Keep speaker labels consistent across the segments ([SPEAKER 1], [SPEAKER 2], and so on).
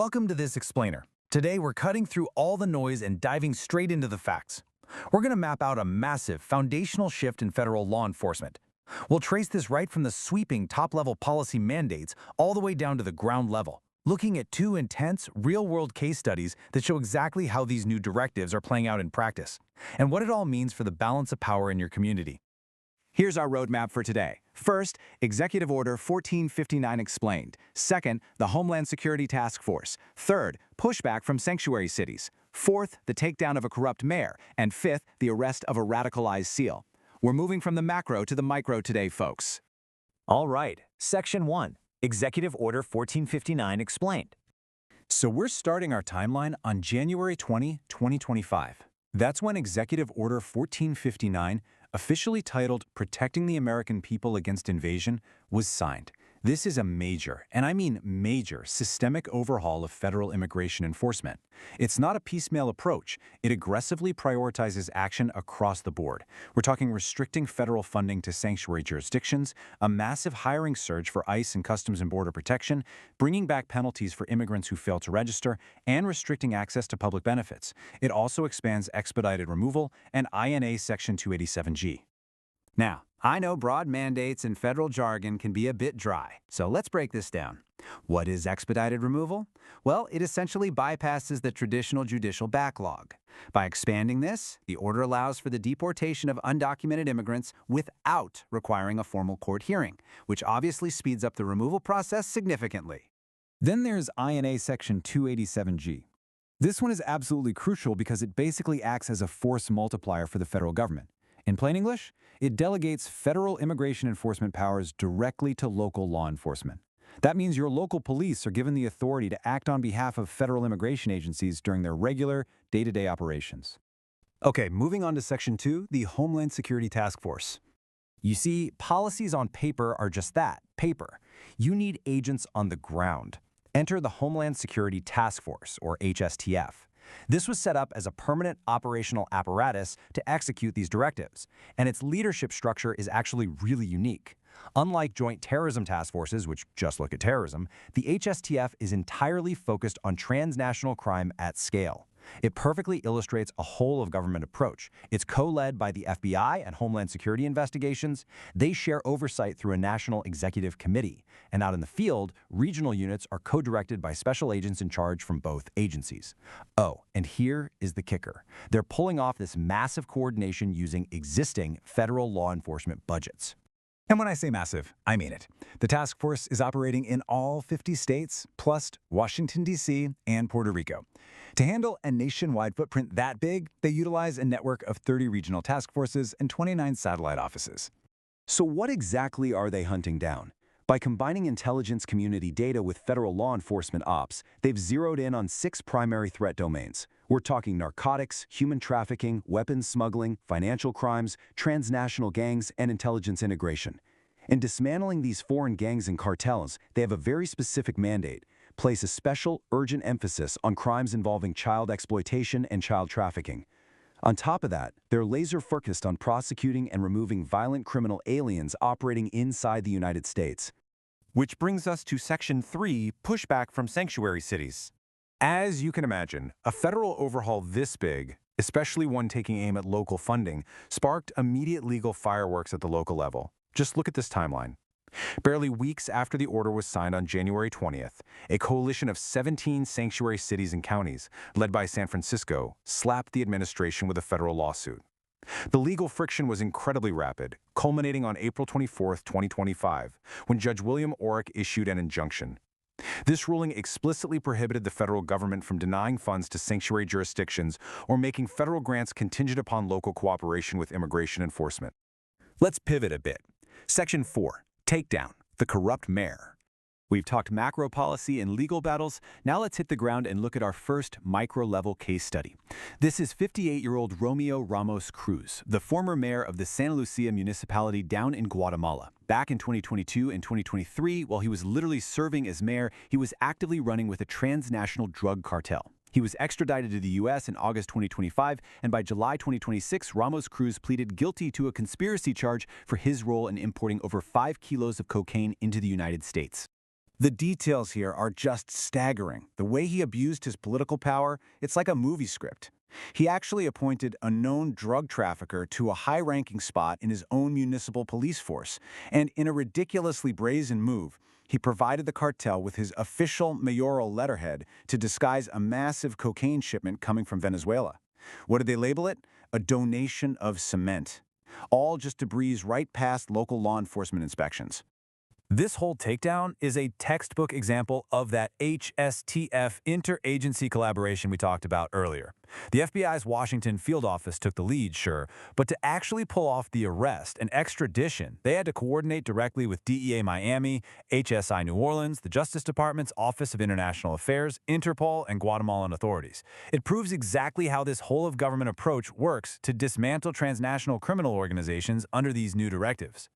[SPEAKER 1] Welcome to this explainer. Today we're cutting through all the noise and diving straight into the facts. We're going to map out a massive, foundational shift in federal law enforcement. We'll trace this right from the sweeping top-level policy mandates all the way down to the ground level, looking at two intense, real-world case studies that show exactly how these new directives are playing out in practice, and what it all means for the balance of power in your community.
[SPEAKER 2] Here's our roadmap for today. First, Executive Order 1459 explained. Second, the Homeland Security Task Force. Third, pushback from sanctuary cities. Fourth, the takedown of a corrupt mayor. And fifth, the arrest of a radicalized SEAL. We're moving from the macro to the micro today, folks.
[SPEAKER 3] All right, Section 1, Executive Order 1459 explained.
[SPEAKER 1] So we're starting our timeline on January 20, 2025. That's when Executive Order 1459, officially titled Protecting the American People Against Invasion, was signed. This is a major, and I mean major, systemic overhaul of federal immigration enforcement. It's not a piecemeal approach. It aggressively prioritizes action across the board. We're talking restricting federal funding to sanctuary jurisdictions, a massive hiring surge for ICE and Customs and Border Protection, bringing back penalties for immigrants who fail to register, and restricting access to public benefits. It also expands expedited removal and INA Section 287G.
[SPEAKER 2] Now, I know broad mandates and federal jargon can be a bit dry, so let's break this down. What is expedited removal? Well, it essentially bypasses the traditional judicial backlog. By expanding this, the order allows for the deportation of undocumented immigrants without requiring a formal court hearing, which obviously speeds up the removal process significantly.
[SPEAKER 1] Then there's INA Section 287G. This one is absolutely crucial because it basically acts as a force multiplier for the federal government. In plain English, it delegates federal immigration enforcement powers directly to local law enforcement. That means your local police are given the authority to act on behalf of federal immigration agencies during their regular, day-to-day operations. Okay, moving on to Section 2, the Homeland Security Task Force. You see, policies on paper are just that, paper. You need agents on the ground. Enter the Homeland Security Task Force, or HSTF. This was set up as a permanent operational apparatus to execute these directives, and its leadership structure is actually really unique. Unlike joint terrorism task forces, which just look at terrorism, the HSTF is entirely focused on transnational crime at scale. It perfectly illustrates a whole-of-government approach. It's co-led by the FBI and Homeland Security investigations. They share oversight through a national executive committee. And out in the field, regional units are co-directed by special agents in charge from both agencies. Oh, and here is the kicker. They're pulling off this massive coordination using existing federal law enforcement budgets. And when I say massive, I mean it. The task force is operating in all 50 states, plus Washington, D.C., and Puerto Rico. To handle a nationwide footprint that big, they utilize a network of 30 regional task forces and 29 satellite offices. So what exactly are they hunting down? By combining intelligence community data with federal law enforcement ops, they've zeroed in on 6 primary threat domains. We're talking narcotics, human trafficking, weapons smuggling, financial crimes, transnational gangs, and intelligence integration. In dismantling these foreign gangs and cartels, they have a very specific mandate: place a special, urgent emphasis on crimes involving child exploitation and child trafficking. On top of that, they're laser-focused on prosecuting and removing violent criminal aliens operating inside the United States.
[SPEAKER 4] Which brings us to Section 3, pushback from sanctuary cities.
[SPEAKER 1] As you can imagine, a federal overhaul this big, especially one taking aim at local funding, sparked immediate legal fireworks at the local level. Just look at this timeline. Barely weeks after the order was signed on January 20th, a coalition of 17 sanctuary cities and counties, led by San Francisco, slapped the administration with a federal lawsuit. The legal friction was incredibly rapid, culminating on April 24, 2025, when Judge William Orrick issued an injunction. This ruling explicitly prohibited the federal government from denying funds to sanctuary jurisdictions or making federal grants contingent upon local cooperation with immigration enforcement. Let's pivot a bit. Section 4, Takedown, the corrupt mayor. We've talked macro policy and legal battles. Now let's hit the ground and look at our first micro-level case study. This is 58-year-old Romeo Ramos Cruz, the former mayor of the Santa Lucia municipality down in Guatemala. Back in 2022 and 2023, while he was literally serving as mayor, he was actively running with a transnational drug cartel. He was extradited to the U.S. in August 2025, and by July 2026, Ramos Cruz pleaded guilty to a conspiracy charge for his role in importing over 5 kilos of cocaine into the United States.
[SPEAKER 2] The details here are just staggering. The way he abused his political power, it's like a movie script. He actually appointed a known drug trafficker to a high-ranking spot in his own municipal police force, and in a ridiculously brazen move, he provided the cartel with his official mayoral letterhead to disguise a massive cocaine shipment coming from Venezuela. What did they label it? A donation of cement. All just to breeze right past local law enforcement inspections.
[SPEAKER 1] This whole takedown is a textbook example of that HSTF interagency collaboration we talked about earlier. The FBI's Washington field office took the lead, sure, but to actually pull off the arrest and extradition, they had to coordinate directly with DEA Miami, HSI New Orleans, the Justice Department's Office of International Affairs, Interpol, and Guatemalan authorities. It proves exactly how this whole-of-government approach works to dismantle transnational criminal organizations under these new directives.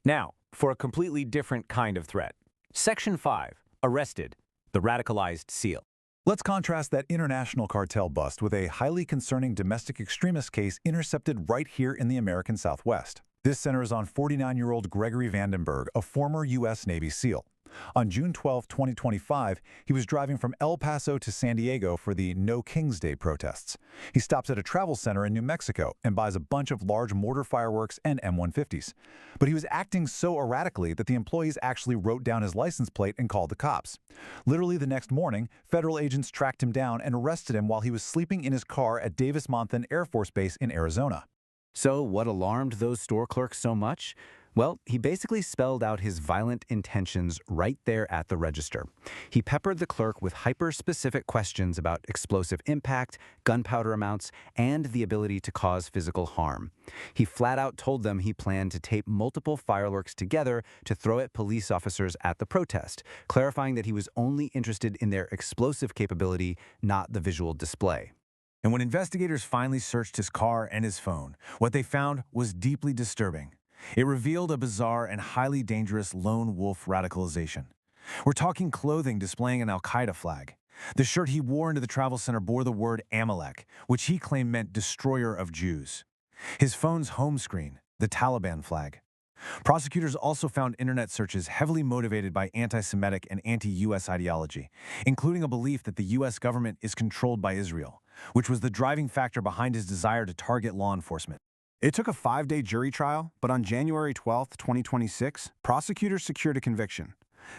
[SPEAKER 3] Now, for a completely different kind of threat. Section 5, Arrested, the radicalized SEAL.
[SPEAKER 5] Let's contrast that international cartel bust with a highly concerning domestic extremist case intercepted right here in the American Southwest. This centers on 49-year-old Gregory Vandenberg, a former U.S. Navy SEAL. On June 12, 2025, he was driving from El Paso to San Diego for the No Kings Day protests. He stops at a travel center in New Mexico and buys a bunch of large mortar fireworks and M150s. But he was acting so erratically that the employees actually wrote down his license plate and called the cops. Literally the next morning, federal agents tracked him down and arrested him while he was sleeping in his car at Davis-Monthan Air Force Base in Arizona.
[SPEAKER 2] So what alarmed those store clerks so much? Well, he basically spelled out his violent intentions right there at the register. He peppered the clerk with hyper-specific questions about explosive impact, gunpowder amounts, and the ability to cause physical harm. He flat out told them he planned to tape multiple fireworks together to throw at police officers at the protest, clarifying that he was only interested in their explosive capability, not the visual display.
[SPEAKER 1] And when investigators finally searched his car and his phone, what they found was deeply disturbing. It revealed a bizarre and highly dangerous lone wolf radicalization. We're talking clothing displaying an al-Qaeda flag. The shirt he wore into the travel center bore the word Amalek, which he claimed meant destroyer of Jews. His phone's home screen, the Taliban flag. Prosecutors also found internet searches heavily motivated by anti-Semitic and anti-U.S. ideology, including a belief that the U.S. government is controlled by Israel, which was the driving factor behind his desire to target law enforcement. It took a 5-day jury trial, but on January 12, 2026, prosecutors secured a conviction.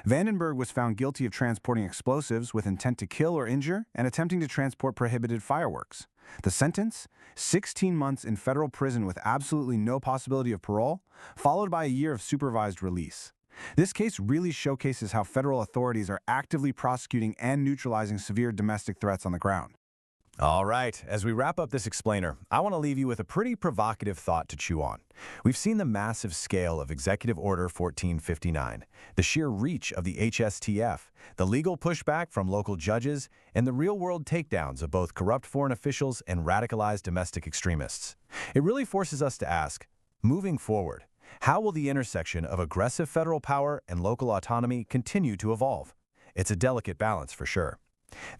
[SPEAKER 1] Vandenberg was found guilty of transporting explosives with intent to kill or injure and attempting to transport prohibited fireworks. The sentence? 16 months in federal prison with absolutely no possibility of parole, followed by a year of supervised release. This case really showcases how federal authorities are actively prosecuting and neutralizing severe domestic threats on the ground.
[SPEAKER 3] All right, as we wrap up this explainer, I want to leave you with a pretty provocative thought to chew on. We've seen the massive scale of Executive Order 1459, the sheer reach of the HSTF, the legal pushback from local judges, and the real-world takedowns of both corrupt foreign officials and radicalized domestic extremists. It really forces us to ask, moving forward, how will the intersection of aggressive federal power and local autonomy continue to evolve? It's a delicate balance for sure.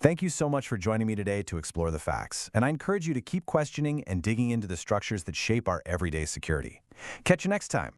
[SPEAKER 3] Thank you so much for joining me today to explore the facts, and I encourage you to keep questioning and digging into the structures that shape our everyday security. Catch you next time.